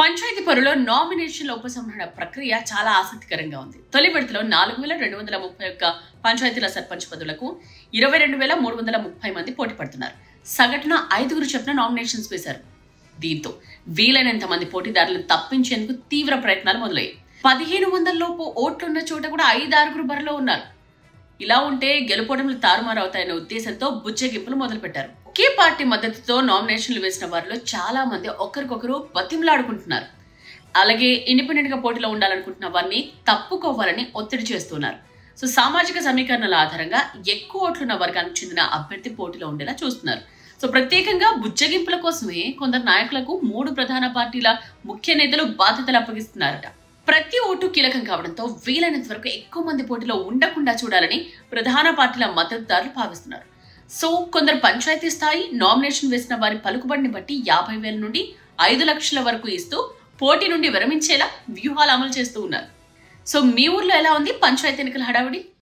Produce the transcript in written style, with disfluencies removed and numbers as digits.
పంచాయతీ పరులో నామినేషన్ల ఉపసంహరణ ప్రక్రియ చాలా ఆసక్తికరంగా ఉంది. తొలి విడతలో 4231 పంచాయతీల సర్పంచ్ పదవులకు 22,330 మంది పోటీ పడుతున్నారు. సగటున 5 చొప్పున నామినేషన్స్ వేశారు. దీంతో వీలైనంత మంది పోటీదారులను తప్పించేందుకు తీవ్ర ప్రయత్నాలు మొదలయ్యాయి. 1500 లోపు ఓట్లున్న చోట కూడా 5-6 బరిలో ఉన్నారు. ఇలా ఉంటే గెలుపోవడంలో తారుమారు అవుతాయనే ఉద్దేశంతో బుజ్జగింపులు మొదలుపెట్టారు. ఒకే పార్టీ మద్దతుతో నామినేషన్లు వేసిన వారిలో చాలా మంది ఒకరికొకరు బతిమలాడుకుంటున్నారు. అలాగే ఇండిపెండెంట్ గా పోటీలో ఉండాలనుకుంటున్న వారిని తప్పుకోవాలని ఒత్తిడి చేస్తున్నారు. సో సామాజిక సమీకరణల ఆధారంగా ఎక్కువ ఓట్లున్న వర్గానికి చెందిన అభ్యర్థి పోటీలో ఉండేలా చూస్తున్నారు. సో ప్రత్యేకంగా బుజ్జగింపుల కోసమే కొందరు నాయకులకు 3 ప్రధాన పార్టీల ముఖ్య నేతలు బాధ్యతలు అప్పగిస్తున్నారట. ప్రతి ఓటు కీలకం కావడంతో వీలైనంత వరకు ఎక్కువ మంది పోటీలో ఉండకుండా చూడాలని ప్రధాన పార్టీల మద్దతుదారులు భావిస్తున్నారు. సో కొందరు పంచాయతీ స్థాయి నామినేషన్ వేసిన వారి పలుకుబడిని బట్టి 50,000 నుండి 5 లక్షల వరకు ఇస్తూ పోటీ నుండి విరమించేలా వ్యూహాలు అమలు చేస్తూ ఉన్నారు. సో మీ ఊర్లో ఎలా ఉంది పంచాయతీ ఎన్నికల హడావుడి?